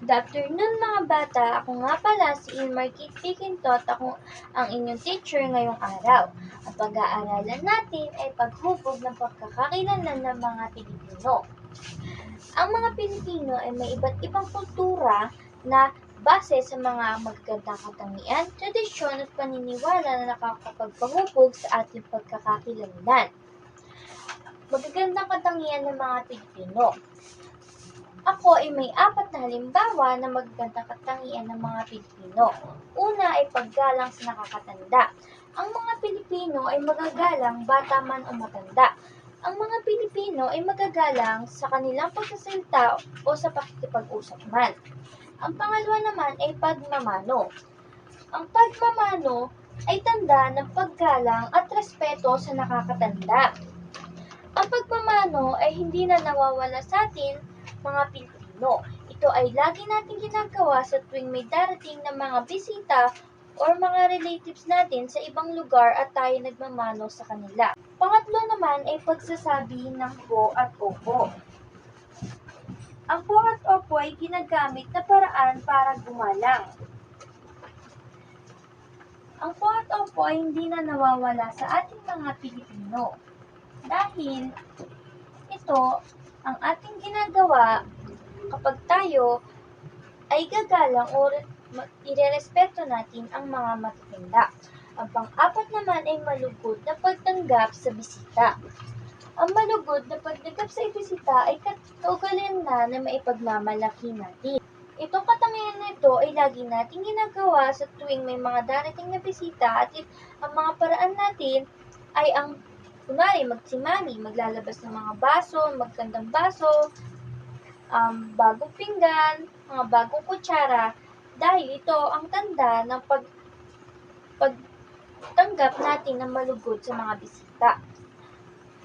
Good afternoon mga bata, ako nga pala si Ilmar Piquintot, ako ang inyong teacher ngayong araw. Ang pag-aaralan natin ay paghubog ng pagkakakilanlan ng mga Pilipino. Ang mga Pilipino ay may iba't ibang kultura na base sa mga magagandang katangian, tradisyon at paniniwala na nakakapagpahubog sa ating pagkakakilanlan. Magagandang katangian ng mga Pilipino. Ako ay may 4 na halimbawa na magagandang katangian ng mga Pilipino. Una ay paggalang sa nakakatanda. Ang mga Pilipino ay magagalang bata man o matanda. Ang mga Pilipino ay magagalang sa kanilang pagsasalita o sa pakikipag-usap man. Ang pangalawa naman ay pagmamano. Ang pagmamano ay tanda ng paggalang at respeto sa nakakatanda. Ang pagmamano ay hindi na nawawala sa atin, mga Pilipino. Ito ay lagi nating ginagawa sa tuwing may darating na mga bisita or mga relatives natin sa ibang lugar at tayo nagmamano sa kanila. Pangatlo naman ay pagsasabi ng po at opo. Ang po at opo ay ginagamit na paraan para gumalang. Ang po at opo ay hindi na nawawala sa ating mga Pilipino dahil ito ang ating ginagawa kapag tayo ay gagalang o irerespeto natin ang mga matatanda. Ang pang-apat naman ay malugod na pagtanggap sa bisita. Ang malugod na pagtanggap sa bisita ay kaugalian na maipagmamalaki natin. Itong katangian na ito ay lagi nating ginagawa sa tuwing may mga darating na bisita at ang mga paraan natin ay ang kunwari magsimani, maglalabas ng mga baso, magkandang baso, bagong pinggan, mga bagong kutsara, dahil ito ang tanda ng pagtanggap natin ng malugod sa mga bisita.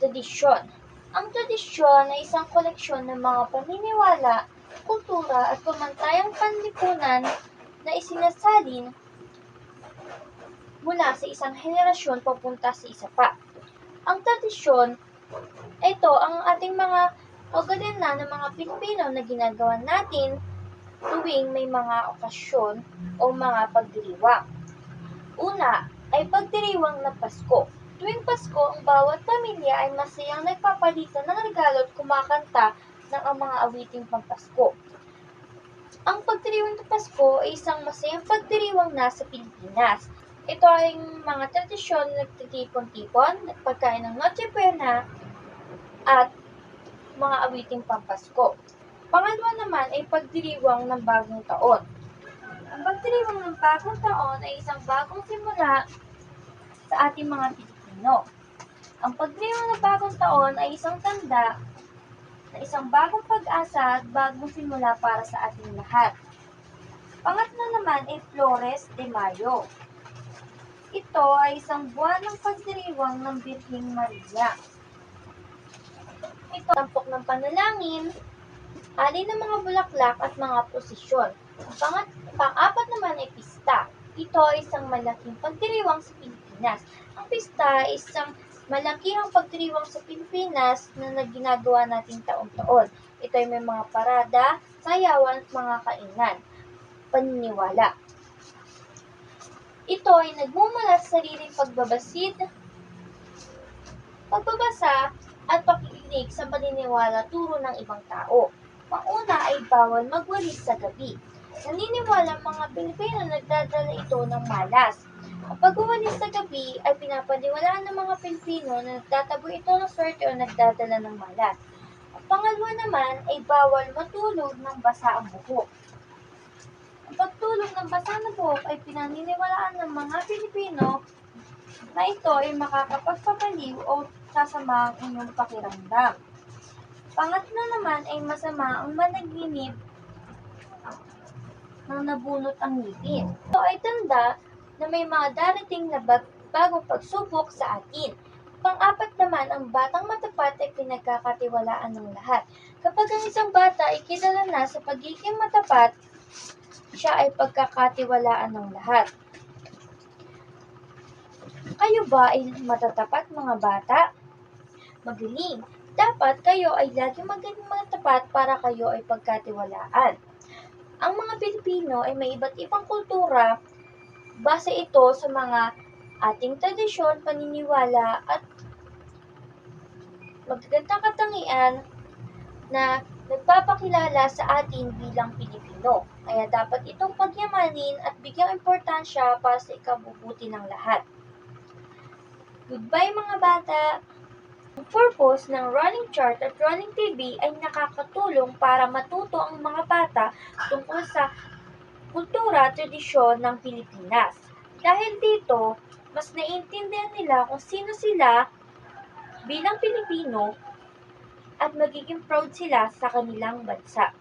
Tradisyon. Ang tradisyon ay isang koleksyon ng mga paniniwala, kultura at pamantayang panlipunan na isinasalin mula sa isang henerasyon papunta sa isa pa. Ang tradisyon, ito ang ating mga kaugalian ng mga Pilipino na ginagawa natin tuwing may mga okasyon o mga pagdiriwang. Una ay pagdiriwang ng Pasko. Tuwing Pasko, ang bawat pamilya ay masayang nagpapalitan ng regalo at kumakanta ng ang mga awiting pampasko. Ang pagdiriwang ng Pasko ay isang masayang pagdiriwang na sa Pilipinas. Ito ay mga tradisyon na nagtitipon-tipon, nagpagkain ng Noche Buena at mga awiting pampasko. Pangalawa naman ay pagdiriwang ng bagong taon. Ang pagdiriwang ng bagong taon ay isang bagong simula sa ating mga Pilipino. Ang pagdiriwang ng bagong taon ay isang tanda na isang bagong pag-asa at bagong simula para sa ating lahat. Pangatlo naman ay Flores de Mayo. Ito ay isang buwan ng pagdiriwang ng Birheng Maria. Ito ang tampok ng panalangin, alin ng mga bulaklak at mga prosesyon. Pang-apat naman ay pista. Ito ay isang malaking pagdiriwang sa Pilipinas. Ang pista ay isang malakihang pagdiriwang sa Pilipinas na ginagawa natin taon-taon. Ito ay may mga parada, sayawan at mga kainan. Paniniwala. Ito ay nagmumula sa sariling pagbabasid, pagbabasa at pakikinig sa paniniwala turo ng ibang tao. Panguna ay bawal magwalis sa gabi. Naniniwala ang mga Pilipino na nagdadala ito ng malas. Ang pagwawalis sa gabi ay pinapaniwalaan ng mga Pilipino na nagtatabo ito ng swerte o nagdadala ng malas. Ang pangalawa naman ay bawal matulog ng basa ang buhok. Ang pagtulog ng basa ng buhok ay pinaniniwalaan ng mga Pilipino na ito ay makakapagpapaliw o sasama ang inyong pakiramdam. Pangatlo naman ay masama ang managinip ng nabunot ang ngipin. Ito ay tanda na may mga darating na bagong pagsubok sa atin. Pang-apat naman, ang batang matapat ay pinagkakatiwalaan ng lahat. Kapag ang isang bata ay kilala na sa pagiging matapat, siya ay pagkakatiwalaan ng lahat. Kayo ba ay matatapat mga bata? Magaling! Dapat kayo ay laging maging matapat para kayo ay pagkatiwalaan. Ang mga Pilipino ay may iba't ibang kultura, base ito sa mga ating tradisyon, paniniwala at magagandang katangian na nagpapakilala sa atin bilang Pilipino. Kaya dapat itong pagyamanin at bigyang importansya para sa ikabubuti ng lahat. Goodbye mga bata! Ang purpose ng Running Chart at Running TV ay nakakatulong para matuto ang mga bata tungkol sa kultura at tradisyon ng Pilipinas. Dahil dito, mas naiintindihan nila kung sino sila bilang Pilipino at magiging proud sila sa kanilang bansa.